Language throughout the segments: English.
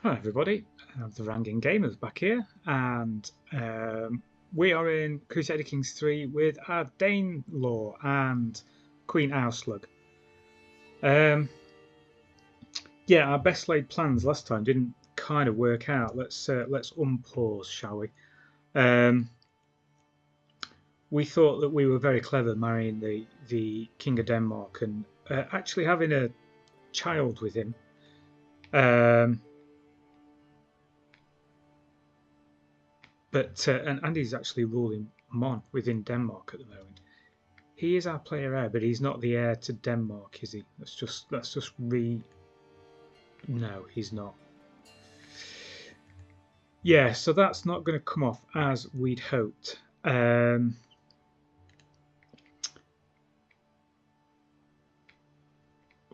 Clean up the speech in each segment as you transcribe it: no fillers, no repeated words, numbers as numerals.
Hi everybody, the Ranging Gamers back here, and we are in Crusader Kings 3 with our Danelaw and Queen Áslaug. Yeah, our best laid plans last time didn't kind of work out. Let's unpause, shall we? We thought that we were very clever marrying the King of Denmark and actually having a child with him. But Andy's actually ruling Mon within Denmark at the moment. He is our player heir, but he's not the heir to Denmark, is he? Let's just No, he's not. Yeah, so that's not going to come off as we'd hoped.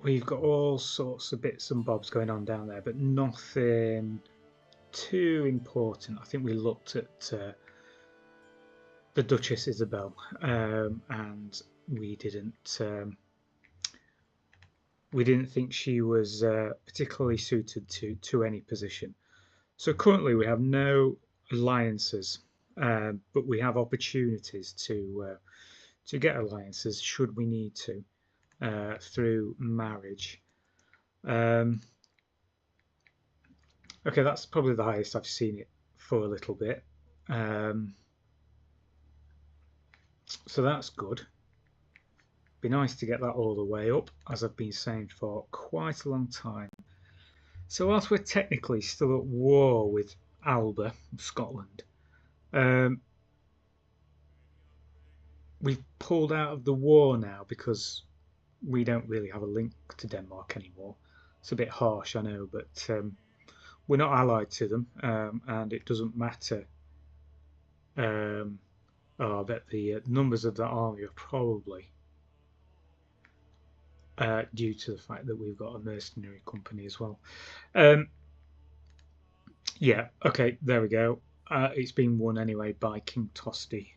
We've got all sorts of bits and bobs going on down there, but nothing too important. I think we looked at the Duchess Isabel, and we didn't think she was particularly suited to any position. So currently we have no alliances, but we have opportunities to get alliances should we need to through marriage. Okay, that's probably the highest I've seen it for a little bit. So that's good. Be nice to get that all the way up, as I've been saying for quite a long time. So whilst we're technically still at war with Alba of Scotland, we've pulled out of the war now because we don't really have a link to Denmark anymore. It's a bit harsh, I know, but we're not allied to them, and it doesn't matter. I bet the numbers of the army are probably due to the fact that we've got a mercenary company as well. Yeah, okay, there we go. It's been won anyway by King Tosti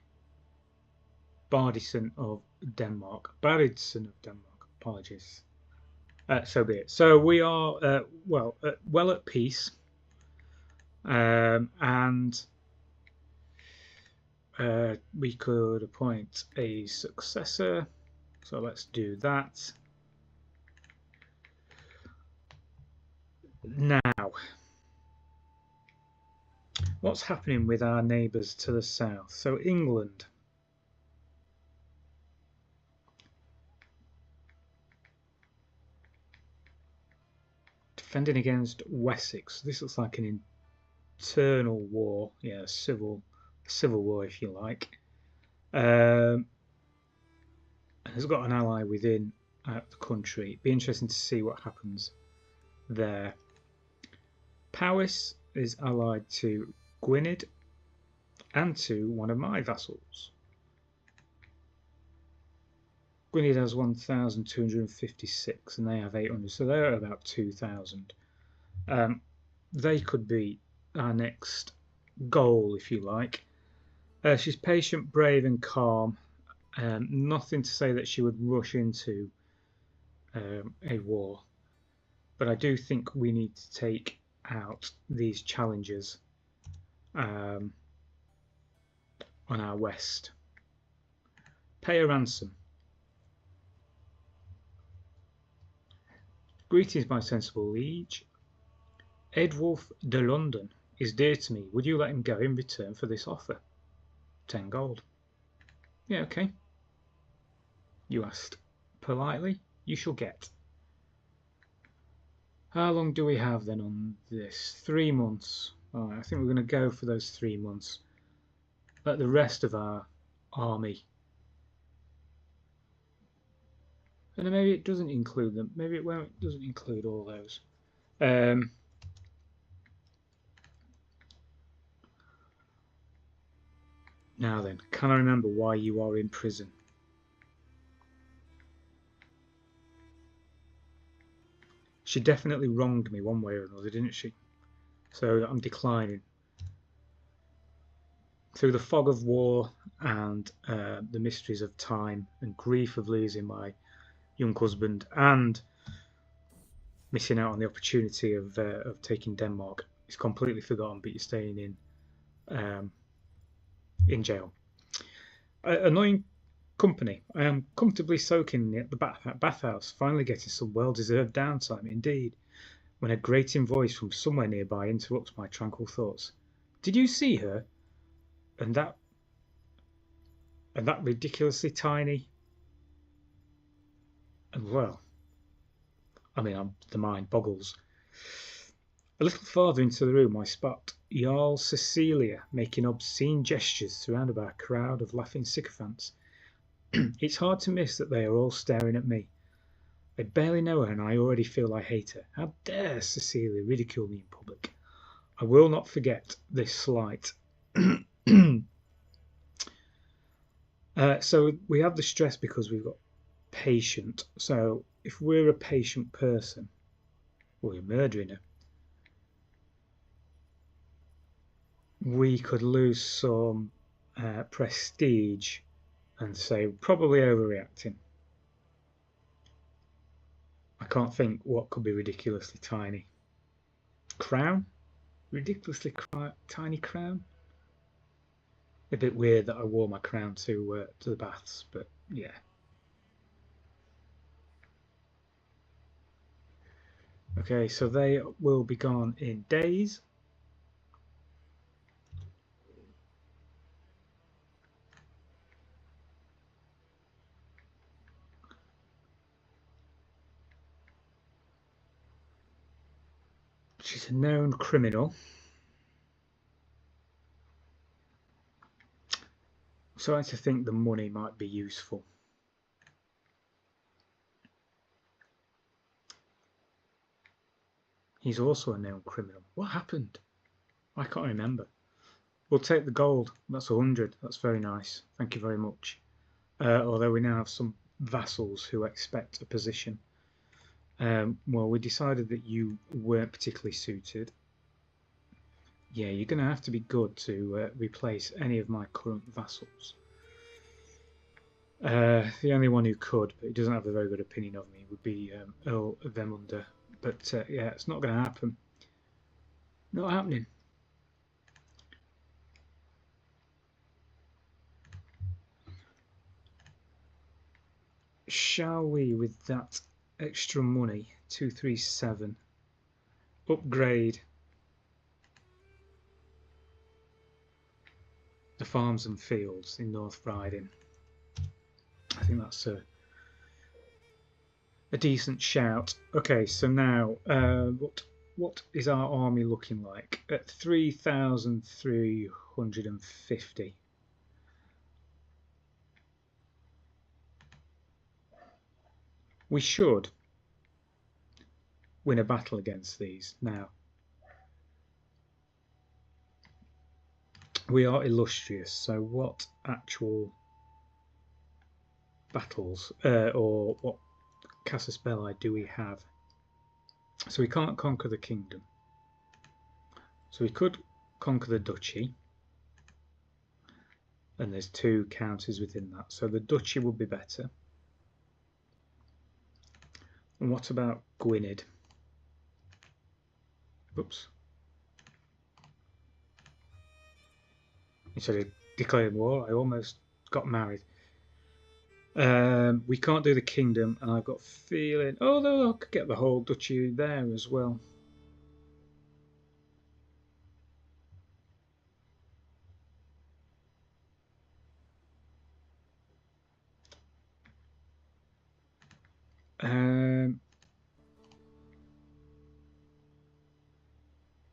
Bardison of Denmark. Bardison of Denmark, apologies. So be it. So we are well at peace, and we could appoint a successor. So let's do that. Now, what's happening with our neighbours to the south? So England. Defending against Wessex. This looks like an internal war. Yeah, civil war, if you like. Has got an ally within the country. It'd be interesting to see what happens there. Powys is allied to Gwynedd and to one of my vassals. Gwynedd has 1,256 and they have 800, so they're about 2,000. They could be our next goal, if you like. She's patient, brave and calm. Nothing to say that she would rush into a war, but I do think we need to take out these challengers on our west. Pay a ransom. Greetings, my sensible liege. Edwulf de London is dear to me. Would you let him go in return for this offer? 10 gold. Yeah, okay. You asked politely. You shall get. How long do we have then on this? 3 months. Right, I think we're going to go for those 3 months. Let the rest of our army. And maybe it doesn't include them. Maybe it won't. It doesn't include all those. Now then, can I remember why you are in prison? She definitely wronged me one way or another, didn't she? So I'm declining. Through the fog of war and the mysteries of time and grief of losing my young husband and missing out on the opportunity of taking Denmark. It's completely forgotten, but you're staying in jail. Annoying company. I am comfortably soaking at the bathhouse, finally getting some well-deserved downtime indeed, when a grating voice from somewhere nearby interrupts my tranquil thoughts. Did you see her? And that ridiculously tiny. And well, I mean, the mind boggles. A little farther into the room I spot Jarl Cecilia making obscene gestures surrounded by a crowd of laughing sycophants. It's hard to miss that they are all staring at me. I barely know her and I already feel I hate her. How dare Cecilia ridicule me in public? I will not forget this slight. So we have the stress because we've got patient. So if we're a patient person, we're murdering her. We could lose some prestige and say probably overreacting. I can't think what could be ridiculously tiny. Crown? Ridiculously tiny crown? A bit weird that I wore my crown to the baths, but yeah. Okay, so they will be gone in days. She's a known criminal. So I think the money might be useful. He's also a known criminal. What happened? I can't remember. We'll take the gold. That's 100. That's very nice. Thank you very much. Although we now have some vassals who expect a position. Well, we decided that you weren't particularly suited. Yeah, you're going to have to be good to replace any of my current vassals. The only one who could, but he doesn't have a very good opinion of me, would be Earl Vemunder. But yeah, it's not going to happen. Not happening. Shall we, with that extra money, 237, upgrade the farms and fields in North Riding? I think that's a decent shout. Okay, so now what is our army looking like? At 3,350. We should win a battle against these. Now, we are illustrious, so what actual battles or what casus belli do we have? So we can't conquer the kingdom. So we could conquer the duchy, and there's 2 counties within that, so the duchy would be better. And what about Gwynedd? Oops. Instead of declaring war, I almost got married. We can't do the kingdom, and I've got a feeling, although I could get the whole duchy there as well.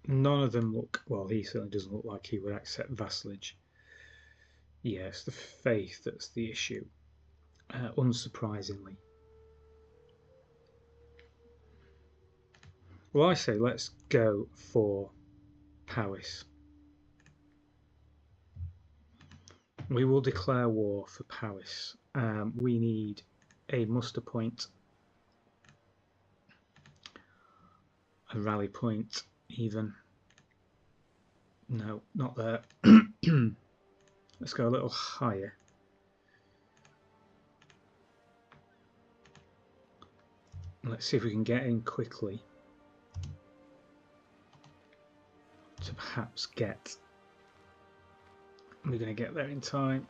None of them look, well, he certainly doesn't look like he would accept vassalage. Yes, the faith that's the issue, unsurprisingly. Well, I say let's go for Powys. We will declare war for Powys. We need a muster point, a rally point even. No, not there. Let's go a little higher. Let's see if we can get in quickly. to perhaps get. We're going to get there in time.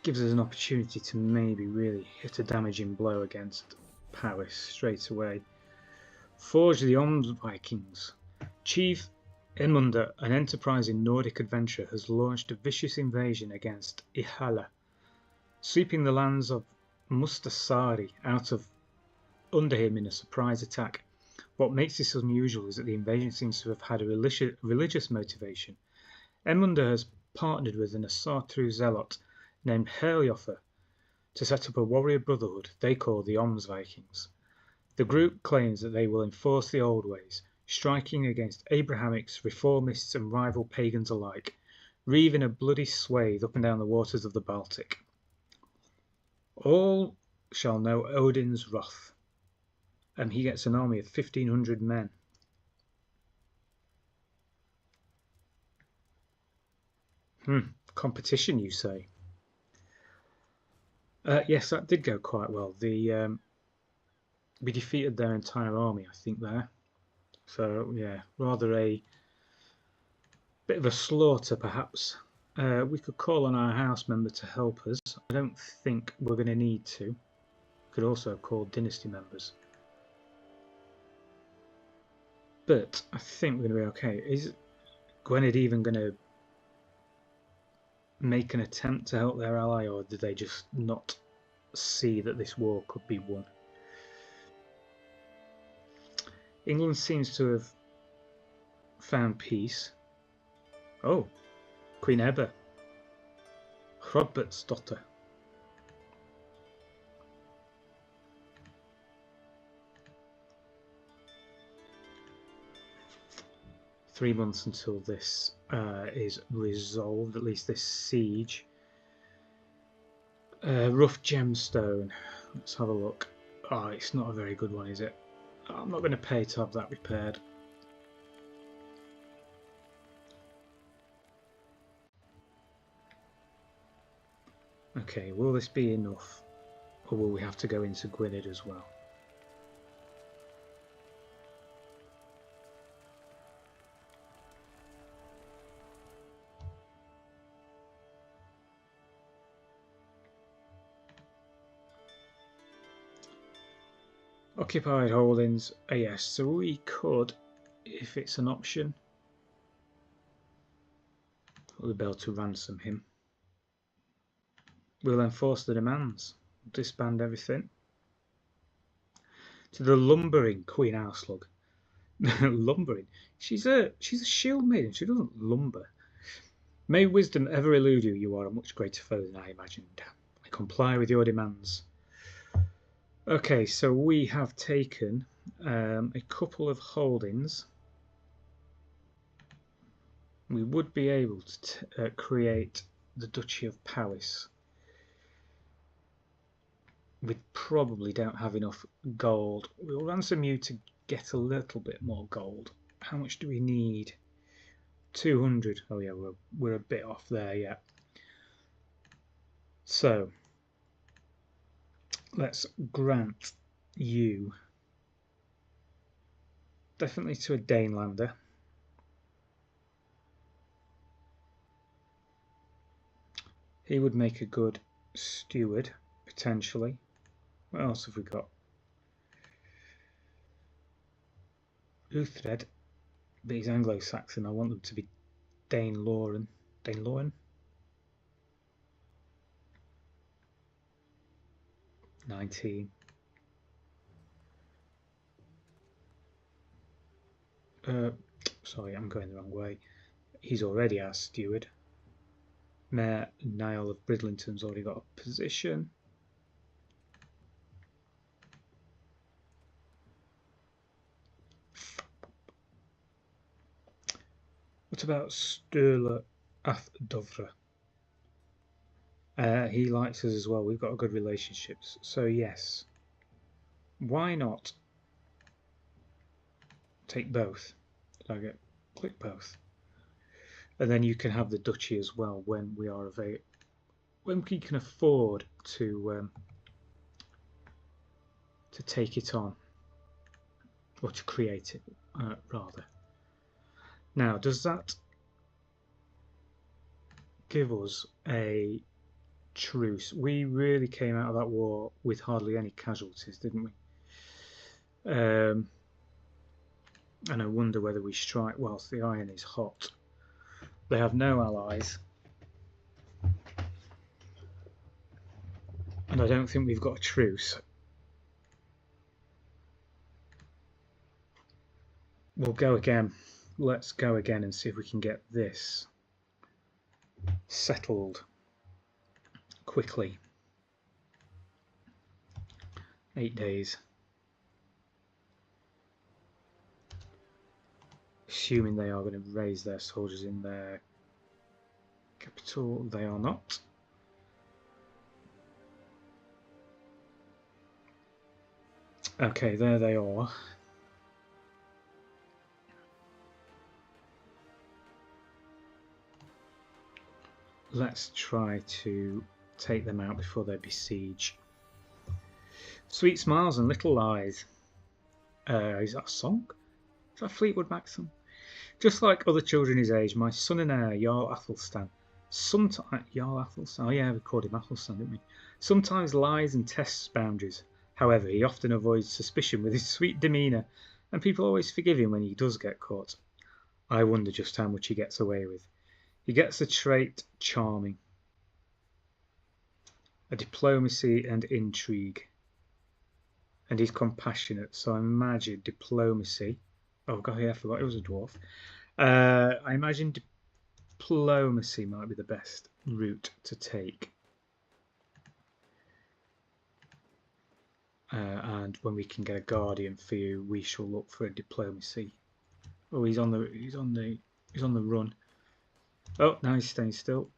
Gives us an opportunity to maybe really hit a damaging blow against Paris straight away. Forge the Arms Vikings. Chief Edmunda, an enterprising Nordic adventurer, has launched a vicious invasion against Ihala, sweeping the lands of Mustasari out of under him in a surprise attack. What makes this unusual is that the invasion seems to have had a religious motivation. Edmunda has partnered with an Asatru zealot named Herjoffer to set up a warrior brotherhood they call the Oms Vikings. The group claims that they will enforce the old ways, striking against Abrahamics, reformists and rival pagans alike, reaving a bloody swathe up and down the waters of the Baltic. All shall know Odin's wrath, and he gets an army of 1,500 men. Competition, you say? Yes, that did go quite well. We defeated their entire army, I think, there. So, yeah, rather a bit of a slaughter, perhaps. We could call on our house member to help us. I don't think we're going to need to. We could also call dynasty members. But I think we're going to be okay. Is Gwynedd even going to make an attempt to help their ally, or did they just not see that this war could be won? England seems to have found peace. Oh, Queen Ebba, Hrothbertsdotter. Three months until this is resolved, at least this siege. Rough gemstone. Let's have a look. Oh, it's not a very good one, is it? I'm not going to pay to have that repaired. Okay, will this be enough? Or will we have to go into Gwynedd as well? Occupied holdings, yes, so we could, if it's an option, we'll be able to ransom him. We'll enforce the demands, disband everything. To the lumbering Queen Áslaug. Lumbering? She's a shield maiden, she doesn't lumber. May wisdom ever elude you, you are a much greater foe than I imagined. I comply with your demands. Okay, so we have taken a couple of holdings. We would be able to create the Duchy of Paris. We probably don't have enough gold. We'll ransom you to get a little bit more gold. How much do we need? 200. Oh yeah, we're a bit off there yet. So let's grant you definitely to a Danelander. He would make a good steward, potentially. What else have we got? Uthred, but he's Anglo-Saxon. I want them to be Danelaw. Danelaw? 19. Sorry, I'm going the wrong way. He's already our steward. Mayor Niall of Bridlington's already got a position. What about Sturla Athdovra? He likes us as well. We've got a good relationships. So yes, why not take both? Did I get click both? And then you can have the duchy as well when we are when we can afford to take it on. or to create it, rather. Now, does that give us a truce? We really came out of that war with hardly any casualties, didn't we? And I wonder whether we strike whilst the iron is hot. They have no allies, and I don't think we've got a truce. We'll go again. Let's go again and see if we can get this settled quickly. 8 days. Assuming they are going to raise their soldiers in their capital. They are not. Okay, there they are. Let's try to take them out before they besiege. Sweet smiles and little lies. Is that a song? Is that Fleetwood Mac song? Just like other children his age, my son and heir, Jarl Athelstan. Jarl Athelstan. Oh yeah, we called him Athelstan, didn't we? Sometimes lies and tests boundaries. However, he often avoids suspicion with his sweet demeanour, and people always forgive him when he does get caught. I wonder just how much he gets away with. He gets the trait charming, a diplomacy and intrigue, and he's compassionate. So I imagine diplomacy. Oh god, yeah, I forgot it was a dwarf. I imagine diplomacy might be the best route to take. And when we can get a guardian for you, we shall look for a diplomacy. Oh, he's on the run. Oh, now he's staying still.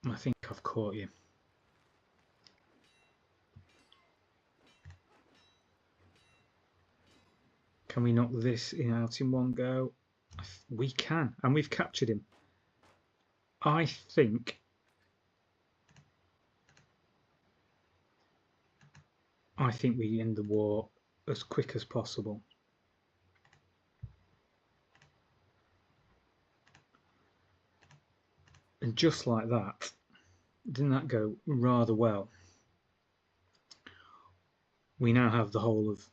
I think I've caught you. Can we knock this out in one go? We can, and we've captured him. I think we end the war as quick as possible. And just like that, didn't that go rather well? We now have the whole of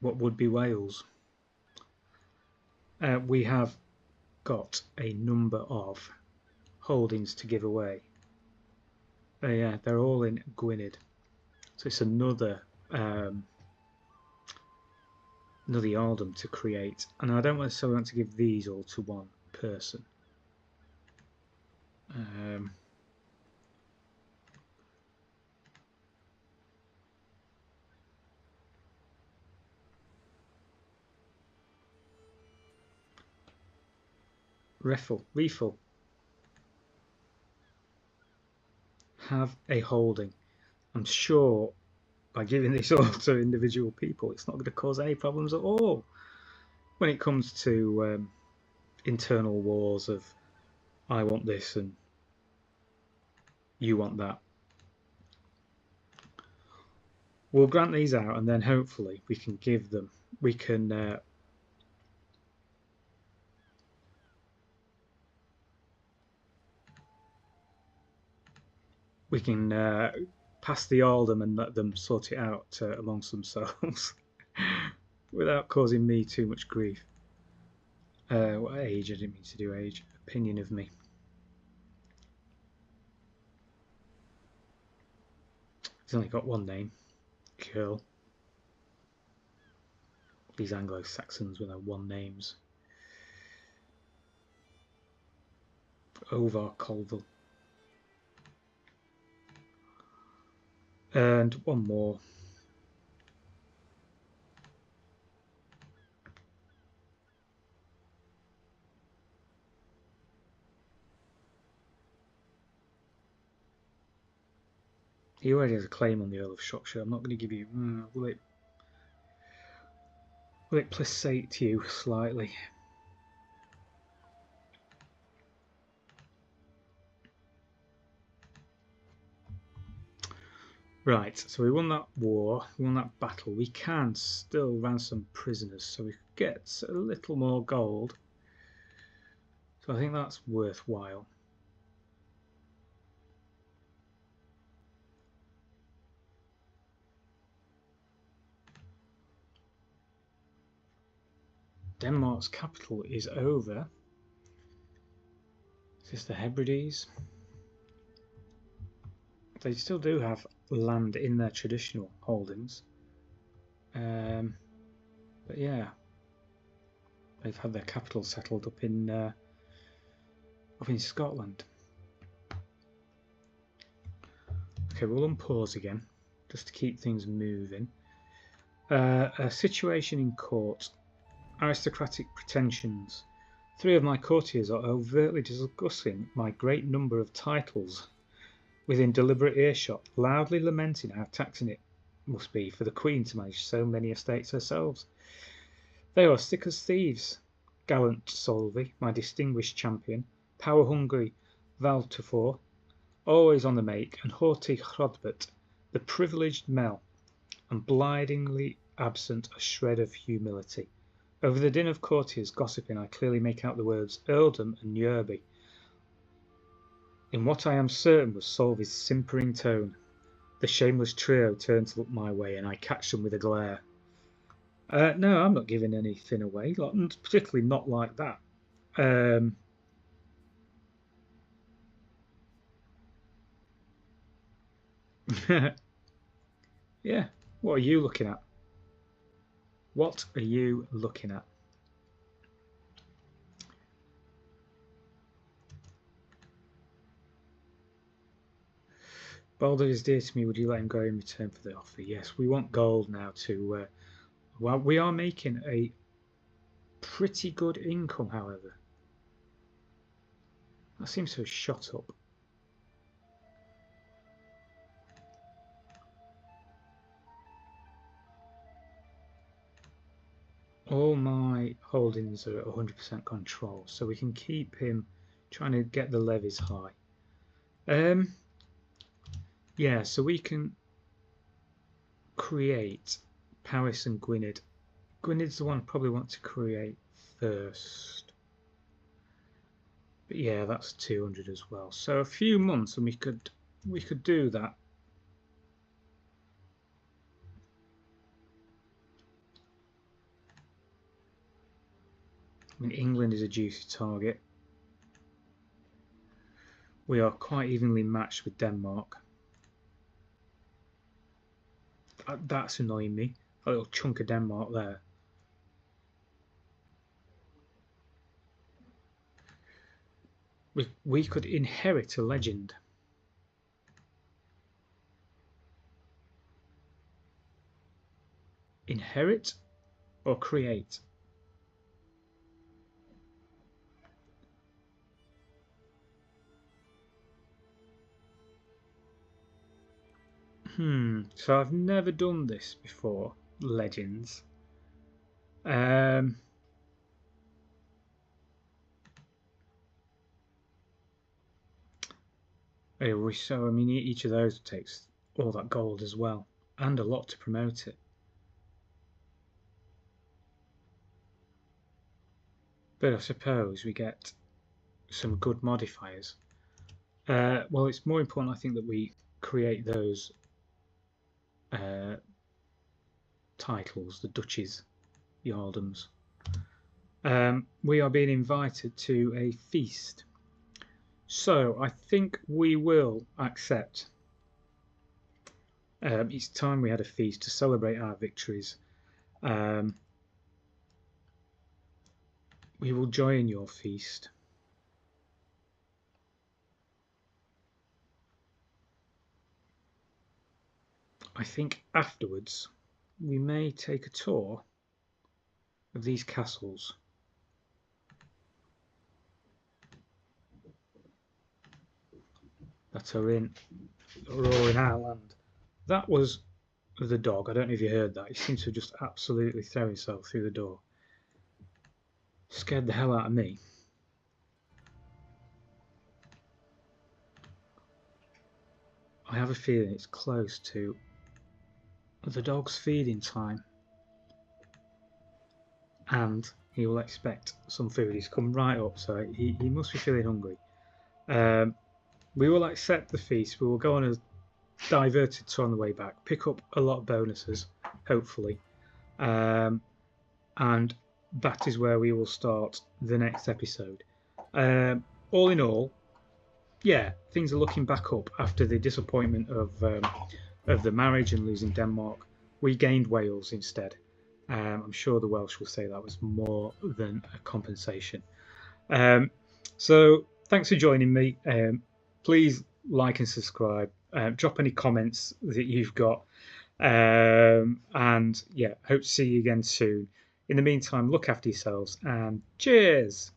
what would be Wales. We have got a number of holdings to give away. Yeah, they're all in Gwynedd. So it's another earldom to create. And I don't necessarily want to give these all to one person. Refill. Have a holding. I'm sure by giving this all to individual people, it's not going to cause any problems at all when it comes to internal wars of I want this and you want that. We'll grant these out, and then hopefully we can give them. We can pass the earldom and let them sort it out amongst themselves without causing me too much grief. What age? I didn't mean to do age. Opinion of me. He's only got one name. Cool. These Anglo-Saxons with their one names. Ovar Colville. And one more. He already has a claim on the Earl of Shropshire. I'm not going to give you... will it placate you slightly? Right, so we won that war, we won that battle. We can still ransom prisoners, so we could get a little more gold. So I think that's worthwhile. Denmark's capital is over. Is this the Hebrides? They still do have land in their traditional holdings. But yeah, they've had their capital settled up in Scotland. Okay, we'll unpause again, just to keep things moving. A situation in court. Aristocratic pretensions. 3 of my courtiers are overtly discussing my great number of titles within deliberate earshot, loudly lamenting how taxing it must be for the Queen to manage so many estates herself. They are sick as thieves. Gallant Solvi, my distinguished champion, power-hungry Valtefor, always on the make, and haughty Hrodbert, the privileged Mel, and blindingly absent a shred of humility. Over the din of courtiers gossiping, I clearly make out the words earldom and yerby, in what I am certain was Solvi's simpering tone. The shameless trio turn to look my way, and I catch them with a glare. No, I'm not giving anything away, particularly not like that. Yeah, what are you looking at? What are you looking at? Balder is dear to me. Would you let him go in return for the offer? Yes, we want gold now to... well, we are making a pretty good income, however. That seems to have shot up. All my holdings are at 100% control, so we can keep him trying to get the levies high. Yeah, so we can create Powys and Gwynedd. Gwynedd's the one I probably want to create first. But yeah, that's 200 as well. So a few months and we could do that. I mean, England is a juicy target. We are quite evenly matched with Denmark. That's annoying me. A little chunk of Denmark there. We could inherit a legend. Inherit or create? So I've never done this before, legends. So I mean, each of those takes all that gold as well, and a lot to promote it. But I suppose we get some good modifiers. Well, it's more important, I think, that we create those titles, the duchies, the earldoms. We are being invited to a feast, so I think we will accept. It's time we had a feast to celebrate our victories. We will join your feast. I think afterwards we may take a tour of these castles. That are all in our land. That was the dog. I don't know if you heard that. He seems to just absolutely throw himself through the door. Scared the hell out of me. I have a feeling it's close to the dog's feeding time, and he will expect some food. He's come right up, so he must be feeling hungry. We will accept the feast. We will go on a diverted tour on the way back, pick up a lot of bonuses, hopefully, and that is where we will start the next episode. All in all, yeah, things are looking back up after the disappointment of the marriage and losing Denmark. We gained Wales instead. I'm sure the Welsh will say that was more than a compensation. So thanks for joining me. Please like and subscribe. Drop any comments that you've got. And yeah, hope to see you again soon. In the meantime, look after yourselves and cheers.